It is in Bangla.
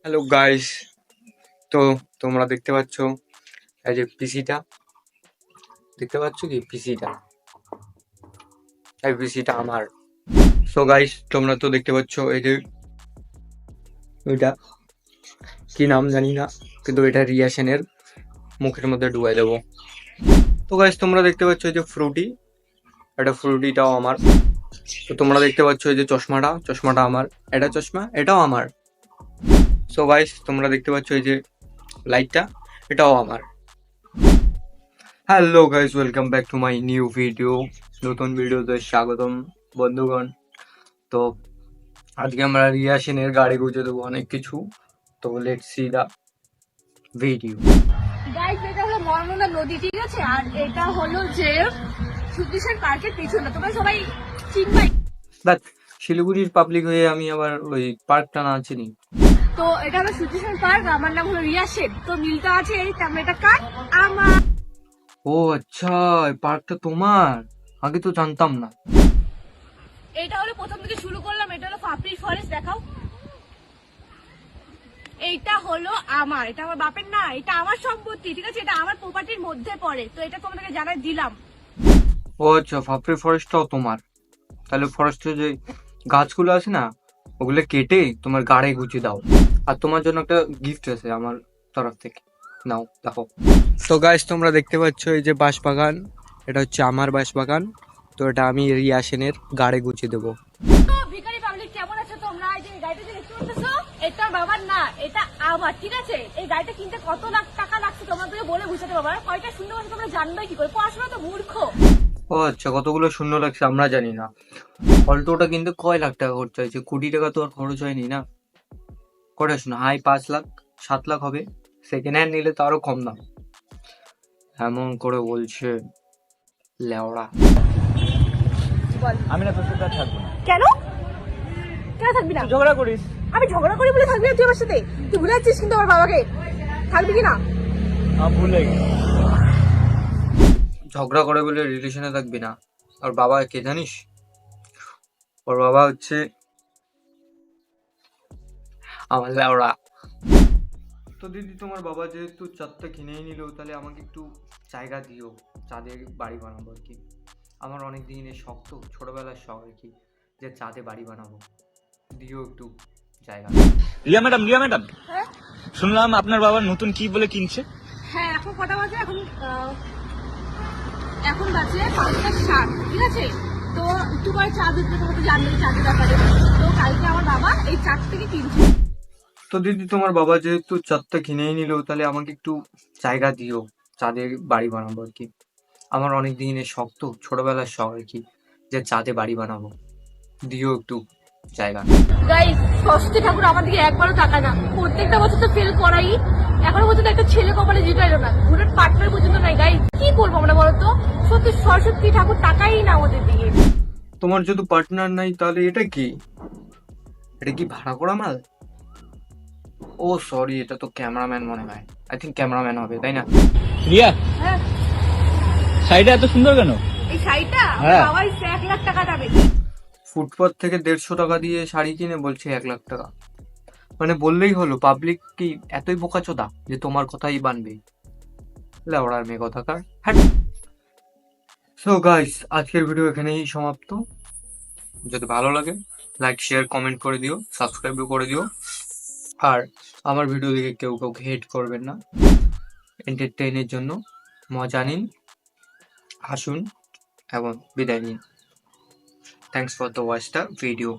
হ্যালো গাইস, তো তোমরা দেখতে পাচ্ছ এই যে পিসিটা দেখতে পাচ্ছ কি পিসিটা আমার। সো গাইস, তোমরা তো দেখতে পাচ্ছ এই যে এটা কি নাম জানি না, কিন্তু এটা রিয়াসেনের মুখের মধ্যে ডুবাই দেবো। তো গাইস, তোমরা দেখতে পাচ্ছ এই যে এটা ফ্রুটিটাও আমার। তো তোমরা দেখতে পাচ্ছ এই যে চশমাটা আমার, এটা চশমা এটাও আমার। সো গাইস, তোমরা দেখতে পাচ্ছ এই যে লাইটটা, এটাও আমার। Hello guys, welcome back to my new video. নতুন ভিডিওতে স্বাগতম বন্ধুগণ। তো আজকে আমরা রিয়া সেনের গাড়ি গুঁজে দেবো অনেক কিছু। তো let's see the video. Guys, এটা হলো মর্মনা নদী, ঠিক আছে? আর এটা হলো যে সুদৃশ্যের পার্কের পিছনে, তোমরা সবাই চিনবাই। দেখ, শিলিগুড়ির পাবলিক হয়ে আমি আবার ওই পার্কটা না চিনি। তো এটা হলো সুদৃশ্যের পার্ক, আমার নাম হলো রিয়া শেখ। তো মিলটা আছে এই ক্যামেরাটা কার আমার। ও আচ্ছা, এই পার্কটা তোমার, আগে তো জানতাম না। এটা হলো প্রথম থেকে শুরু করলাম, এটা হলো পাপড়ি ফরেস্ট, দেখাও। এইটা হলো আমার, এটা আমার বাপের না, এটা আমার সম্পত্তি, ঠিক আছে? এটা আমার প্রপার্টির মধ্যে পড়ে, তো এটা তোমাদেরকে জানাই দিলাম। ও আচ্ছা, ফাফরি ফরেস্টটাও তোমার। তাহলে ফরেস্টের যে গাছগুলো আছে না, ওগুলো কেটে তোমার গাড়ি গুছিয়ে দাও। আর তোমার জন্য একটা গিফট আছে আমার তরফ থেকে, নাও দেখো। তো গাইস, তোমরা দেখতে পাচ্ছ এই যে বাঁশবাগান, এটা হচ্ছে আমার বাঁশবাগান। তো এটা আমি রিয়া সেনের গাড়ি গুছিয়ে দেবো। তো ভিখারি পাবলিক, কেমন আছো তোমরা? এই যে গাড়িটা যে দেখতে পাচ্ছো, এটা বাবার না, এটা আমার, ঠিক আছে? এই গাড়িটা কিনতে কত লাখ টাকা লাগছে তোমাদেরকে বলে বুঝাতে পারবো না। কয়টা শূন্য আছে তোমরা জানবে কি করে? পড়াশোনা তো মূর্খ। ও আচ্ছা, কতগুলো শূন্য লাগছে আমরা জানি না। অল্টোটা কিন্তু কয় লাখ টাকা খরচ হয়েছে, কোটি টাকা তো আর খরচ হয়নি না। কটা শোনো, হাই 5 লাখ 7 লাখ হবে। সেকেন্ড হ্যান্ড নিলে তো আরো কম দাম। এমন করে বলছে লেওড়া। আমি না তোর সাথে আর থাকবো না। কেন? কেন থাকবি না? তুই ঝগড়া করিস। আমি ঝগড়া করি বলে থাকবি না তুই আমার সাথে? তুই ভুলে যাচ্ছিস কিন্তু আমার বাবাকে। থাকবি কি না? ভুলে গেছি। ঝগড়া করে বলে রিলেশনে থাকবি না। ওর বাবা কে জানিস? ওর বাবা হচ্ছে আমার লেওড়া। তো দিদি, তোমার বাবা যেহেতু চাঁদটা কিনেই নিল, তাহলে আমাকে একটু জায়গা দিও, চাঁদে বাড়ি বানাবো আর কি। আমার অনেক দিনের শখ, তো ছোটবেলার শখ আর কি, যে চাঁদে বাড়ি বানাবো। দিও একটু জায়গা। রিয়া ম্যাডাম, হ্যাঁ শুনলাম আপনার বাবা নতুন কি বলে কিনছে। হ্যাঁ, এখন কটা বাজে? এখন বাজে 5:60, ঠিক আছে? তো তোমার চাঁদ উঠবে, তোমার তো জানবে চাঁদের ব্যাপারে। তো কালকে আমার বাবা এই চাঁদ থেকে কিনছে। তো দিদি, তোমার বাবা যেহেতু চাঁদটা কিনেই নিল, তাহলে আমাকে একটু জায়গা দিও, চাঁদে বাড়ি বানাবো আর কি। আমার অনেক দিনের শখ, তো ছোটবেলার শখ আর কি, যে চাঁদে বাড়ি বানাবো। দিও একটু জায়গা। গাইস, সরস্বতী ঠাকুর আমার দিকে একবারও তাকায় না। প্রত্যেকটা বছর তো ফেল করাই, এখনো পর্যন্ত একটা ছেলে কপালে জুটাইলো না, ঘুরের পার্টনার পর্যন্ত নাই। গাইস, কি করবো আমরা বলতো? সত্যি সরস্বতী ঠাকুর তাকাই না আমাদের দিকে। তোমার যদি পার্টনার নাই, তাহলে এটা কি? এটা কি ভাড়া করা মাল? ও সরি, এটা তো ক্যামেরাম্যান মনে হয়। আই থিঙ্ক ক্যামেরাম্যান হবে, তাই না? রিয়া, হ্যাঁ, শাড়িটা এত সুন্দর কেন? এই শাড়িটা হ্যাঁ। বাবা 1 লাখ টাকা দামে। ফুটপাথ থেকে 150 টাকা দিয়ে শাড়ি কিনে বলছে 1 লাখ টাকা। মানে বললেই হলো, পাবলিক কি এতই বোকাচোদা যে তোমার কথাই বানবে? লেওড়ার মেয়ে কথাকার, হ্যাঁ। সো গাইস, আজকের ভিডিও এখানেই সমাপ্ত। যদি ভালো লাগে, লাইক শেয়ার কমেন্ট করে দিও, সাবস্ক্রাইবও করে দিও। আর আমার ভিডিও দেখে কেউ কাউকে হেট করবেন না। এন্টারটেইনের জন্য মজা নিন, হাসুন এবং বিদায় নিন। Thanks for the watch the video.